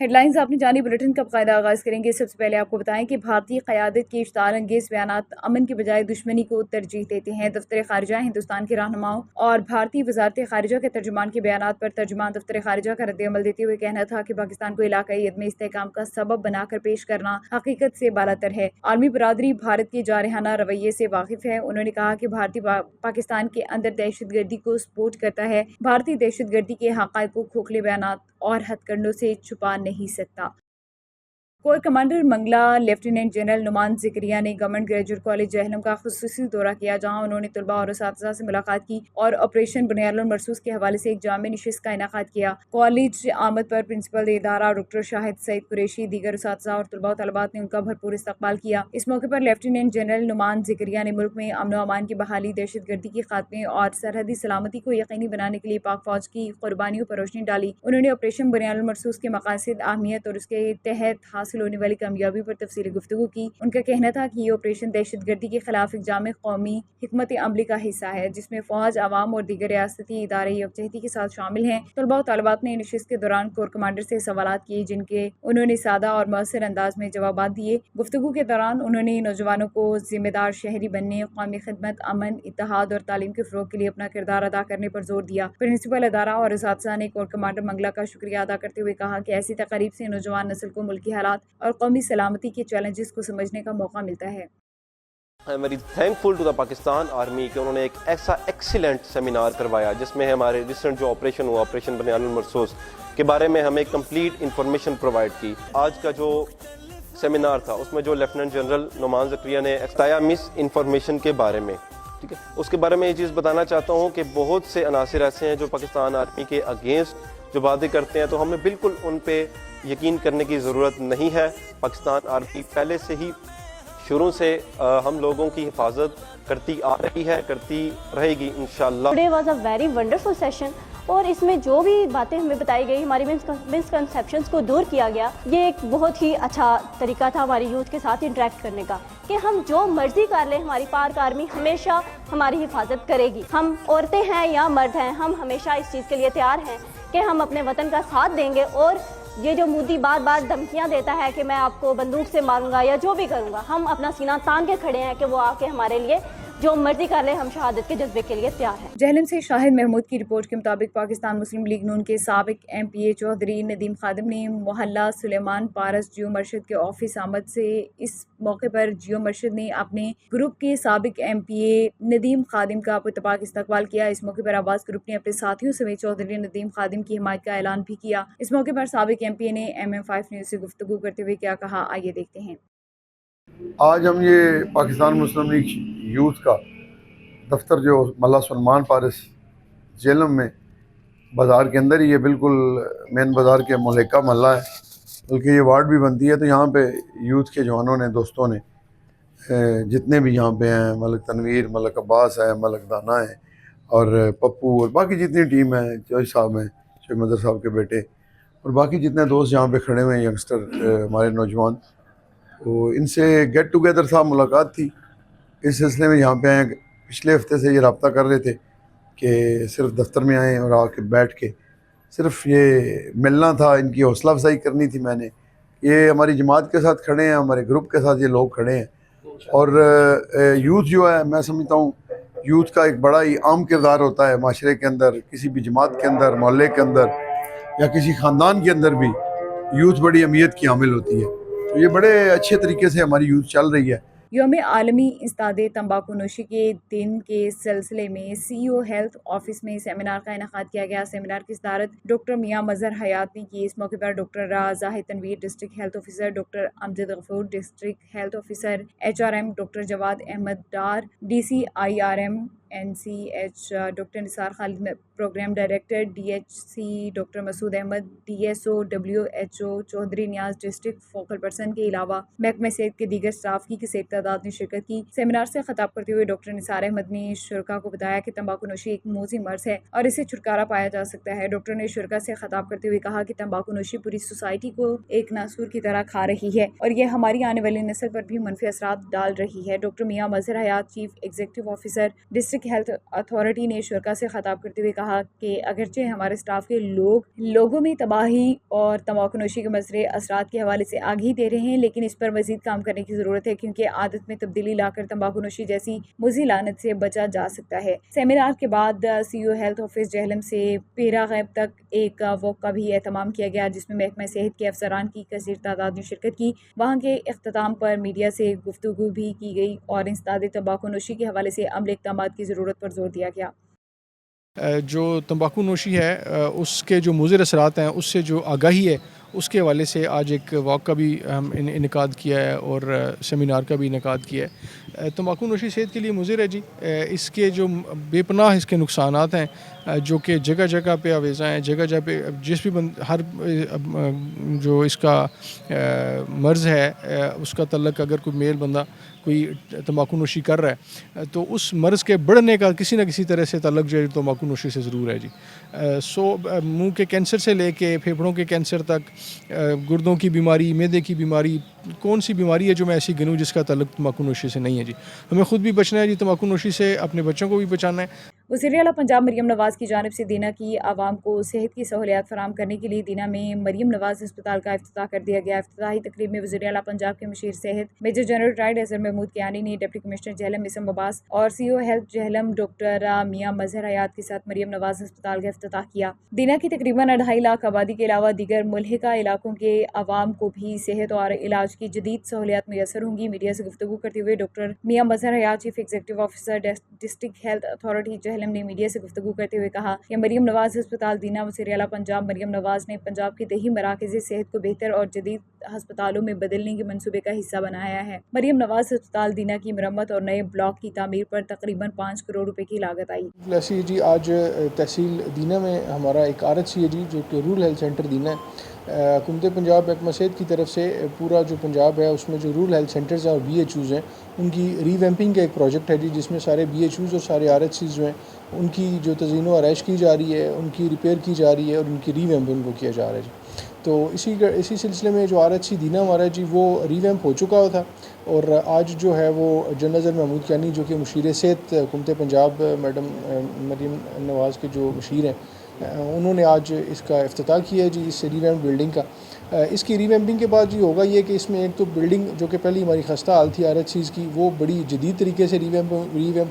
Head lines آپ نے جانی بلیٹن کا باقاعدہ آغاز کریں گے۔ سب سے پہلے آپ کو بتائیں کہ بھارتی قیادت کے اشتعال انگیز بیانات امن کے بجائے دشمنی کو ترجیح دیتے ہیں۔ دفتر خارجہ ہندوستان کے رہنماؤں اور بھارتی وزارت خارجہ کے ترجمان کے بیانات پر ترجمان دفتر خارجہ کا رد عمل دیتے ہوئے کہنا تھا کہ پاکستان کو علاقائی عدم استحکام کا سبب بنا کر پیش کرنا حقیقت سے بالاتر ہے۔ عالمی برادری بھارت کے جارحانہ رویے سے واقف ہے۔ انہوں نے کہا کہ بھارتی پاکستان کے اندر دہشت گردی کو سپورٹ کرتا ہے۔ بھارتی دہشت گردی کے حقائق کو کھوکھلے بیانات اور ہتھ کنڈوں سے چھپا نہیں سکتا۔ Corps commander Mangla lieutenant general Nauman Zakaria نے گورنمنٹ گریجویٹ کالج جہلم کا خصوصی دورہ کیا، جہاں انہوں نے طلباء اور اساتذہ سے ملاقات کی اور آپریشن بنیاد المرصوص کے حوالے سے ایک جامع نشست کا انعقاد کیا۔ کالج آمد پر پرنسپل ادارہ ڈاکٹر شاہد سعید قریشی، دیگر اساتذہ اور طلباء و طالبات نے ان کا بھرپور استقبال کیا۔ اس موقع پر لیفٹیننٹ جنرل نعمان زکریا نے ملک میں امن و امان کی بحالی، دہشت گردی کے خاتمے اور سرحدی سلامتی کو یقینی بنانے کے لیے پاک فوج کی قربانیوں پر روشنی ڈالی۔ انہوں نے آپریشن بنیاد المرصوص کے مقاصد، اہمیت اور اس کے تحت حاصل ہونے والی کامیابی پر تفصیلی گفتگو کی۔ ان کا کہنا تھا کہ یہ آپریشن دہشت گردی کے خلاف ایک جامع قومی حکمت عملی کا حصہ ہے، جس میں فوج، عوام اور دیگر ریاستی ادارے یکجہتی کے ساتھ شامل ہیں۔ طلباء و طالبات نے نشست کے دوران کور کمانڈر سے سوالات کیے، جن کے انہوں نے سادہ اور مؤثر انداز میں جوابات دیے۔ گفتگو کے دوران انہوں نے نوجوانوں کو ذمہ دار شہری بننے، قومی خدمت، امن، اتحاد اور تعلیم کے فروغ کے لیے اپنا کردار ادا کرنے پر زور دیا۔ پرنسپل ادارہ اور اساتذہ نے کور کمانڈر منگلا کا شکریہ ادا کرتے ہوئے کہا کہ ایسی تقاریب سے نوجوان نسل کو ملکی حالات اور قومی سلامتی کے چیلنجز کو سمجھنے کا موقع ملتا ہے۔ I am very thankful to the Pakistan army کہ انہوں نے ایک ایسا ایکسیلنٹ سیمینار کروایا جس میں ہمارے ریسنٹ جو آپریشن ہوا، آپریشن بنیاد المرصوص کے بارے میں ہمیں کمپلیٹ انفارمیشن پرووائڈ کی۔ آج کا جو سیمینار تھا اس میں جو لیفٹیننٹ جنرل نعمان زکریا نے بتایا مس انفارمیشن کے بارے میں، ٹھیک ہے، اس کے بارے میں یہ چیز بتانا چاہتا ہوں کہ بہت سے عناصر ایسے ہیں جو پاکستان آرمی کے اگینسٹ جو باتیں کرتے ہیں، تو ہمیں بالکل ان پہ یقین کرنے کی ضرورت نہیں ہے۔ پاکستان آرمی پہلے سے ہی شروع سے ہم لوگوں کی حفاظت کرتی آ رہی ہے، کرتی رہے گی انشاءاللہ۔ Today was a very wonderful session اور اس میں جو بھی باتیں ہمیں بتائی گئی، ہماری مسکنسیپشنز کو دور کیا گیا، یہ ایک بہت ہی اچھا طریقہ تھا ہماری یوتھ کے ساتھ انٹریکٹ کرنے کا، کہ ہم جو مرضی کر لیں، ہماری پاک آرمی ہمیشہ ہماری حفاظت کرے گی۔ ہم عورتیں ہیں یا مرد ہیں، ہم ہمیشہ اس چیز کے لیے تیار ہیں کہ ہم اپنے وطن کا ساتھ دیں گے۔ اور یہ جو مودی بار بار دھمکیاں دیتا ہے کہ میں آپ کو بندوق سے ماروں گا یا جو بھی کروں گا، ہم اپنا سینہ تان کے کھڑے ہیں کہ وہ آ کے ہمارے لیے جو مرضی کر لے، ہم شہادت کے جذبے کے لیے تیار ہیں۔ جہلم سے شاہد محمود کی رپورٹ کے مطابق پاکستان مسلم لیگ نون کے سابق ایم پی اے چودھری ندیم خادم نے محلہ سلیمان پارس جیو مرشد کے آفس آمد سے اس موقع پر جیو مرشد نے اپنے گروپ کے سابق ایم پی اے ندیم خادم کا اتفاق استقبال کیا۔ اس موقع پر آواز گروپ نے اپنے ساتھیوں سمیت چودھری ندیم خادم کی حمایت کا اعلان بھی کیا۔ اس موقع پر سابق ایم پی اے نے MM5 نیوز سے گفتگو کرتے ہوئے کیا کہا، آئیے دیکھتے ہیں۔ آج ہم یہ پاکستان مسلم لیگ یوتھ کا دفتر جو محلہ سلیمان پارس جہلم میں بازار کے اندر ہی ہے، بالکل مین بازار کے ملکہ محلہ ہے، بلکہ یہ وارڈ بھی بنتی ہے، تو یہاں پہ یوتھ کے جوانوں نے، دوستوں نے، جتنے بھی یہاں پہ ہیں، ملک تنویر، ملک عباس ہے، ملک دانا ہے اور پپو اور باقی جتنی ٹیم ہے، چوہی صاحب ہیں، شیخ مظہر صاحب کے بیٹے، اور باقی جتنے دوست یہاں پہ کھڑے ہوئے ہیں، ینگسٹر ہمارے نوجوان، تو ان سے گیٹ ٹوگیدر تھا، ملاقات تھی۔ اس سلسلے میں یہاں پہ آئے، پچھلے ہفتے سے یہ رابطہ کر رہے تھے کہ صرف دفتر میں آئیں اور آ کے بیٹھ کے صرف یہ ملنا تھا، ان کی حوصلہ افزائی کرنی تھی۔ میں نے یہ ہماری جماعت کے ساتھ کھڑے ہیں، ہمارے گروپ کے ساتھ یہ لوگ کھڑے ہیں، اور یوتھ جو ہے، میں سمجھتا ہوں یوتھ کا ایک بڑا ہی عام کردار ہوتا ہے معاشرے کے اندر، کسی بھی جماعت کے اندر، محلے کے اندر یا کسی خاندان کے اندر بھی یوتھ بڑی اہمیت کی حامل ہوتی ہے۔ تو یہ بڑے اچھے طریقے سے ہماری یوتھ چل رہی ہے۔ یوم عالمی انسداد تمباکو نوشی کے دن کے سلسلے میں CEO ہیلتھ آفس میں سیمینار کا انعقاد کیا گیا۔ سیمینار کی صدارت ڈاکٹر میاں مظہر حیات نے کی۔ اس موقع پر doctor Zahid Tanvir district health officer, doctor Amjad Ghafoor district health officer HRM، doctor Jawad Ahmad Dar DCIRM NCH، doctor Nisar Khalid program director DHC، doctor Masood Ahmad DSO WHO، Chaudhry Niaz district focal person کے علاوہ محکمہ صحت کے دیگر اسٹاف کی کثیر تعداد نے شرکت کی۔ سیمینار سے خطاب کرتے ہوئے ڈاکٹر نثار احمد نے شرکاء کو بتایا کہ تمباکو نوشی ایک موذی مرض ہے اور اسے چھٹکارا پایا جا سکتا ہے۔ ڈاکٹر نے شرکاء سے خطاب کرتے ہوئے کہا کہ تمباکو نوشی پوری سوسائٹی کو ایک ناسور کی طرح کھا رہی ہے اور یہ ہماری آنے والی نسل پر بھی منفی اثرات ڈال رہی ہے۔ ڈاکٹر میاں مظہر حیات، chief executive officer district public health authority نے شرکا سے خطاب کرتے ہوئے کہا کہ اگرچہ ہمارے اسٹاف کے لوگوں میں تباہی اور تمباکو نوشی کے مضر اثرات کے حوالے سے آگہی دے رہے ہیں، لیکن اس پر مزید کام کرنے کی ضرورت ہے، کیونکہ عادت میں تبدیلی لا کر تمباکو نوشی جیسی مضر لعنت سے بچا جا سکتا ہے۔ سیمینار کے بعد سی او ہیلتھ آفس جہلم سے پیرا غیب تک ایک واک کا بھی اہتمام کیا گیا، جس میں محکمہ صحت کے افسران کی کثیر تعداد نے شرکت کی۔ وہاں کے اختتام پر میڈیا سے گفتگو بھی کی گئی اور انسداد تمباکو نوشی کے حوالے سے عملی اقدامات کی ضرورت پر زور دیا گیا۔ جو تمباکو نوشی ہے اس کے جو مضر اثرات ہیں اس سے جو آگاہی ہے اس کے حوالے سے آج ایک واک کا بھی ہم انعقاد کیا ہے اور سیمینار کا بھی انعقاد کیا ہے۔ تمباکو نوشی صحت کے لیے مضر ہے جی، اس کے جو بے پناہ اس کے نقصانات ہیں جو کہ جگہ جگہ پہ آویزاں ہیں، جگہ جگہ پہ جس بھی ہر جو اس کا مرض ہے اس کا تعلق اگر کوئی میل بندہ کوئی تمباکو نوشی کر رہا ہے تو اس مرض کے بڑھنے کا کسی نہ کسی طرح سے تعلق جو ہے تمباکو نوشی سے ضرور ہے جی۔ منہ کے کینسر سے لے کے پھیپھڑوں کے کینسر تک، گردوں کی بیماری، معدے کی بیماری، کون سی بیماری ہے جو میں ایسی گنوں جس کا تعلق تمباکو نوشی سے نہیں ہے جی۔ ہمیں خود بھی بچنا ہے جی تمباکو نوشی سے، اپنے بچوں کو بھی بچانا ہے۔ وزیر اعلیٰ پنجاب مریم نواز کی جانب سے دینا کی عوام کو صحت کی سہولیات فراہم کرنے کے لیے دینا میں مریم نواز ہسپتال کا افتتاح کر دیا گیا۔ افتتاحی تقریب میں وزیر اعلیٰ پنجاب کے مشیر صحت major general retired Azhar Mahmood Kayani نے ڈپٹی کمشنر جہلم اسم عباس اور C O health Jhelum doctor Mian Mazhar حیات کے ساتھ مریم نواز ہسپتال کا افتتاح کیا۔ دینا کی تقریباً 2.5 لاکھ آبادی کے علاوہ دیگر ملحقہ علاقوں کے عوام کو بھی صحت اور علاج کی جدید سہولیات میسر ہوں گی۔ میڈیا سے گفتگو کرتے ہوئے ڈاکٹر میاں مظہر حیات chief executive officer district health authority Jhelum نے میڈیا سے گفتگو کرتے ہوئے کہا کہ مریم نواز ہسپتال دینا وزیر اعلیٰ پنجاب مریم نواز نے پنجاب کے دیہی مراکز صحت کو بہتر اور جدید ہسپتالوں میں بدلنے کے منصوبے کا حصہ بنایا ہے۔ مریم نواز ہسپتال دینا کی مرمت اور نئے بلاک کی تعمیر پر تقریباً 5 کروڑ روپے کی لاگت آئی۔ ایسی جی آج تحصیل دینا میں ہمارا ایک RHC ہے جی جو کہ رورل ہیلتھ سینٹر دینا ہے۔ حکومت پنجاب محکمہ صحت کی طرف سے پورا جو پنجاب ہے اس میں جو رورل ہیلتھ سینٹرز ہیں اور BHOs ہیں ان کی ری ویمپنگ کا ایک پروجیکٹ ہے جی، جس میں سارے BHOs اور سارے RHCs جو ہیں ان کی جو تزئین و آرائش کی جا رہی ہے، ان کی ریپیئر کی جا رہی ہے اور ان کی ری ویمپنگ کو کیا جا رہا ہے جی۔ تو اسی سلسلے میں جو RHC دینا ہمارا جی وہ ری ویمپ ہو چکا تھا اور آج جو ہے وہ جنرل نظر محمود کیانی جو کہ مشیر صحت حکومت پنجاب میڈم مریم نواز کے جو مشیر ہیں انہوں نے آج اس کا افتتاح کیا ہے جی اس ری ویمپ بلڈنگ کا۔ اس کی ری ویمپنگ کے بعد جی ہوگا یہ کہ اس میں ایک تو بلڈنگ جو کہ پہلی ہماری خستہ حال تھی RHCs کی وہ بڑی جدید طریقے سے ری ویمپ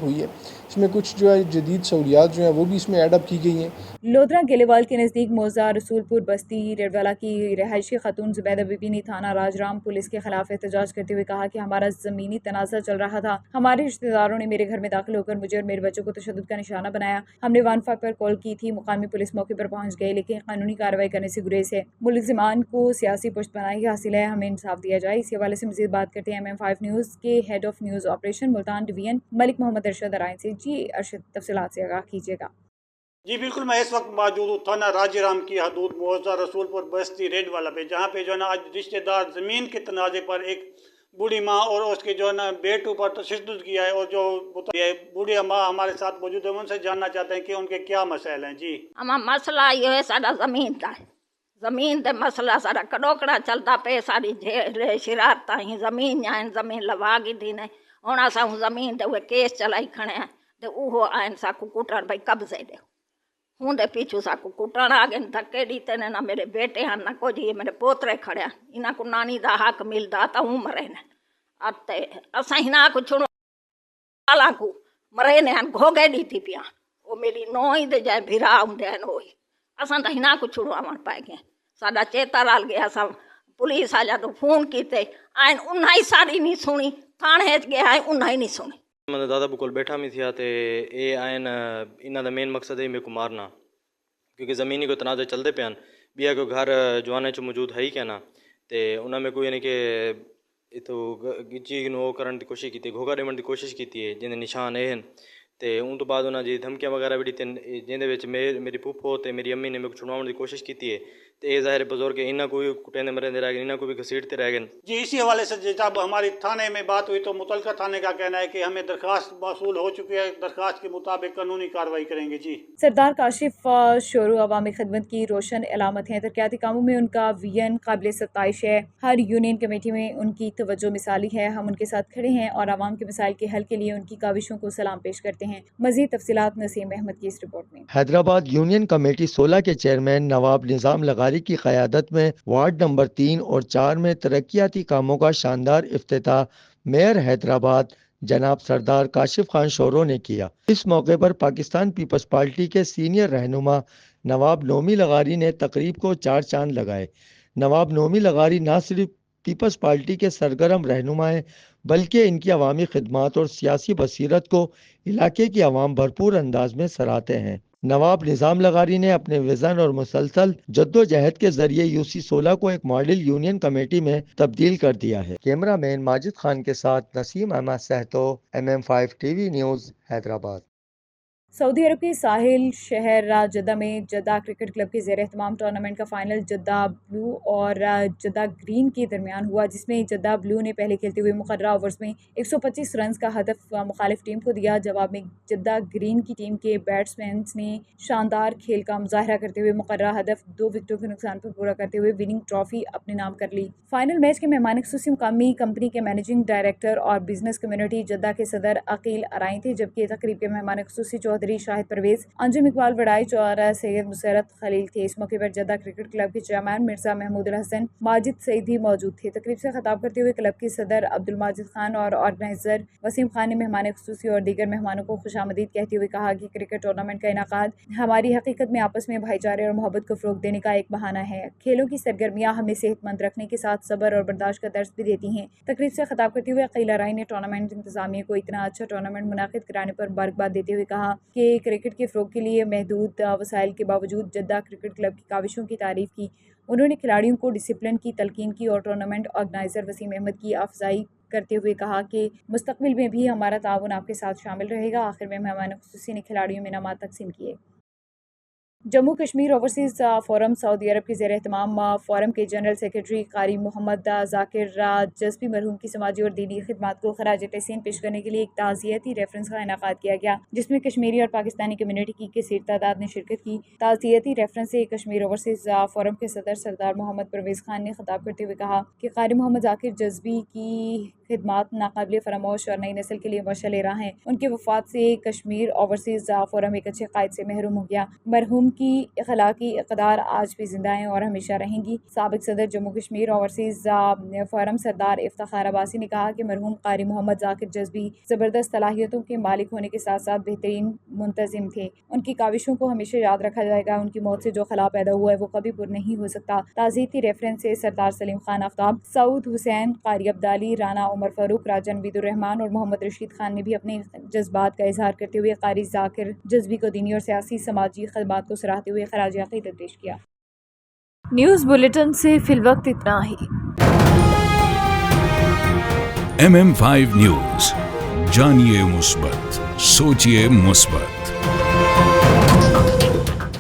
ہوئی ہے۔ اس میں کچھ جو ہے جدید سہولیات جو ہیں وہ بھی اس میں ایڈ اپ کی گئی ہیں۔ لودھرا گیلیوال کے نزدیک موزہ رسول پور بستی ریڈوالا کی رہائشی خاتون زبیدہ بی بی نے تھانہ راجرام پولیس کے خلاف احتجاج کرتے ہوئے کہا کہ ہمارا زمینی تنازع چل رہا تھا، ہمارے رشتہ داروں نے میرے گھر میں داخل ہو کر مجھے اور میرے بچوں کو تشدد کا نشانہ بنایا۔ ہم نے 15 پر کال کی تھی، مقامی پولیس موقع پر پہنچ گئے لیکن قانونی کارروائی کرنے سے گریز ہے۔ ملزمان کو سیاسی پشت پناہی حاصل ہے، ہمیں انصاف دیا جائے۔ اس حوالے سے مزید بات کرتے ہیں MM5 نیوز کے head of news operation Multan division Malik Muhammad Arshad Arain سے۔ جی ارشد، تفصیلات سے آگاہ کیجیے گا۔ جی بالکل، میں اس وقت موجود ہوں تھانہ راجرام کی حدود موضع رسول پور بستی ریڈ والا پہ، جہاں پہ جو ہے نا آج رشتہ دار زمین کے تنازع پر ایک بوڑھی ماں اور اس کے جو ہے نا بیٹوں پر تشدد کیا ہے اور جو بوڑھی ماں ہمارے ساتھ موجود ہے، ان سے جاننا چاہتے ہیں کہ ان کے کیا مسائل ہیں۔ جی ہمارا مسئلہ یہ ہے سارا زمین کا، زمین دے مسئلہ سارا کڑوکڑا چلتا پہ، ساری شرارت ہی زمین آئیں، زمین لوا گی تھی نے ہوں اصا زمین دے کیس چلائی کھڑے ہیں تے وہ آئیں ساکو کٹن بھائی قبضے دے ہوں دے پیچھو ساکو کٹن آ گئے، دھکے دیتے نے، نہ میرے بیٹے ہیں نہ کچھ، یہ میرے پوترے کھڑے ہیں، انہاں کو نانی دا حق ملدا تا ہوں مرے نے اتے اساں ہنا کو چھوڑو والا کو مرے نے ہن گھوگے دیتی پیاں، وہ میری نوئی دے جائے بھرا ہوندے ہیں ہوئی اساں تا ہنا کو چھوڑو آون پائے گئے، ساڈا چیتا رال گیا، اساں پولیس آ جا تو فون کیتے آئین انہاں ہی ساری نہیں سنی، تھانے گیا آئین انہاں ہی نہیں سنی۔ میں دادا بکول بیٹھا میں تھیا تے اے آئین انہاں دا مین مقصد ہے میرے کو مارنا، کیونکہ زمینی کو تنازع چلتے پیان بیا کو گھر جوانے چ موجود ہے ہی کیا نا تے انہاں میں کوئی یعنی کہ تو گچی نو کرن دی کوشش کیتی، گھوگا ڈیمن دی کوشش کیتی ہے جن نشان ہے تے ان تو بعد انہاں جی دھمکیاں وغیرہ بھی دیتے جن دے وچ میری پھوپھو تے میری امی نے میرے کو چھڑواؤن دی کوشش کیتی ہے تو یہ ظاہر بزرگ کہ انہیں کوئی کٹیندے مرندے رہ گئے، انہیں کوئی بھی گھسیٹتے رہ گئے. جی اسی حوالے سے جب ہماری تھانے میں بات ہوئی تو متعلقہ تھانے کا کہنا ہے کہ ہمیں درخواست موصول ہو چکی ہے، درخواست کے مطابق قانونی کارروائی کریں گے. جی سردار کاشف شورو عوامی خدمت کی روشن علامت ہیں. ترقیاتی کاموں میں ان کا ویژن قابل ستائش ہے. ہر یونین کمیٹی میں ان کی توجہ مثالی ہے. ہم ان کے ساتھ کھڑے ہیں اور عوام کے مسائل کے حل کے لیے ان کی کاوشوں کو سلام پیش کرتے ہیں. مزید تفصیلات نسیم احمد کی اس رپورٹ میں. حیدرآباد یونین کمیٹی 16 کے چیئرمین نواب نظام لغاری کی قیادت میں وارڈ نمبر 3 اور 4 میں ترقیاتی کاموں کا شاندار افتتاح میئر حیدرآباد جناب سردار کاشف خان شورو نے کیا. اس موقع پر پاکستان پیپلز پارٹی کے سینئر رہنما نواب نومی لغاری نے تقریب کو 4 چاند لگائے. نواب نومی لغاری نہ صرف پیپلز پارٹی کے سرگرم رہنما ہیں بلکہ ان کی عوامی خدمات اور سیاسی بصیرت کو علاقے کی عوام بھرپور انداز میں سراہتے ہیں. نواب نظام لغاری نے اپنے وژن اور مسلسل جدوجہد کے ذریعے UC 16 کو ایک ماڈل یونین کمیٹی میں تبدیل کر دیا ہے. کیمرہ مین ماجد خان کے ساتھ Naseem Ahmed Sahto, MM5 TV news, Hyderabad. Saudi Arab کے ساحل شہر جدہ میں جدہ کرکٹ کلب کے زیر اہتمام ٹورنامنٹ کا فائنل جدہ بلو اور جدہ گرین کے درمیان ہوا، جس میں جدہ بلو نے پہلے کھیلتے ہوئے مقررہ اوورز میں 125 رنز کا ہدف مخالف ٹیم کو دیا. جواب میں جدہ گرین کی ٹیم کے بیٹسمینز نے شاندار کھیل کا مظاہرہ کرتے ہوئے مقررہ ہدف 2 وکٹوں کے نقصان پر پورا کرتے ہوئے وننگ ٹرافی اپنے نام کر لی. فائنل میچ کے مہمان خصوصی مقامی کمپنی کے مینیجنگ ڈائریکٹر اور بزنس کمیونٹی جدہ کے صدر عقیل ارائیں تھے، جبکہ تقریب کے مہمان خصوصی چودھری شاہد پرویز، انجم اقبال وڈائچ اور سید مسرت خلیل تھے. اس موقع پر جدہ کرکٹ کلب کے چیئرمین مرزا محمود الحسن ماجد سعید بھی موجود تھے. تقریب سے خطاب کرتے ہوئے کلب کے صدر عبدالماجد خان اور آرگنائزر وسیم خان نے مہمان خصوصی اور دیگر مہمانوں کو خوش آمدید کہتے ہوئے کہا کہ کرکٹ ٹورنامنٹ کا انعقاد ہماری حقیقت میں آپس میں بھائی چارے اور محبت کو فروغ دینے کا ایک بہانہ ہے. کھیلوں کی سرگرمیاں ہمیں صحت مند رکھنے کے ساتھ صبر اور برداشت کا درس بھی دیتی ہیں. تقریب سے خطاب کرتے ہوئے عقیل ارائیں نے ٹورنامنٹ انتظامیہ کو اتنا اچھا ٹورنامنٹ منعقد کرانے پر مبارکباد دیتے ہوئے کہا کہ کرکٹ کے فروغ کے لیے محدود وسائل کے باوجود جدہ کرکٹ کلب کی کاوشوں کی تعریف کی. انہوں نے کھلاڑیوں کو ڈسپلن کی تلقین کی اور ٹورنامنٹ آرگنائزر وسیم احمد کی افزائی کرتے ہوئے کہا کہ مستقبل میں بھی ہمارا تعاون آپ کے ساتھ شامل رہے گا. آخر میں مہمان خصوصی نے کھلاڑیوں میں انعامات تقسیم کیے. جموں کشمیر اوورسیز فورم سعودی عرب کے زیر اہتمام فورم کے جنرل سیکرٹری قاری محمد ذاکر جذبی مرحوم کی سماجی اور دینی خدمات کو خراج تحسین پیش کرنے کے لیے ایک تعزیتی ریفرنس کا انعقاد کیا گیا، جس میں کشمیری اور پاکستانی کمیونٹی کی کثیر تعداد نے شرکت کی. تعزیتی ریفرنس سے کشمیر اوورسیز فورم کے صدر سردار محمد پرویز خان نے خطاب کرتے ہوئے کہا کہ قاری محمد ذاکر جذبی کی خدمات ناقابل فراموش اور نئی نسل کے لیے مشعل راہ ہیں. ان کے وفات سے کشمیر اوورسیز فورم ایک اچھے قائد سے محروم ہو گیا. مرحوم کی اخلاقی اقدار آج بھی زندہ ہیں اور ہمیشہ رہیں گی. سابق صدر جموں کشمیر اوورسیز فورم سردار افتخار عباسی نے کہا کہ مرحوم قاری محمد ذاکر جذبی زبردست صلاحیتوں کے مالک ہونے کے ساتھ ساتھ بہترین منتظم تھے. ان کی کاوشوں کو ہمیشہ یاد رکھا جائے گا. ان کی موت سے جو خلا پیدا ہوا ہے وہ کبھی پر نہیں ہو سکتا. تعزیتی ریفرنس سے سردار سلیم خان آفتاب، سعود حسین، قاری عبدالی، رانا عمر فاروق، راجن وید الرحمان اور محمد رشید خان نے بھی اپنے جذبات کا اظہار کرتے ہوئے قاری ذاکر جذبی کو دینی اور سیاسی سماجی خدمات کو سراہتے ہوئے خراج عقیدت پیش کیا. نیوز بلیٹن سے فی الوقت اتنا ہی. MM5 نیوز، جانیے مثبت، سوچیے مثبت.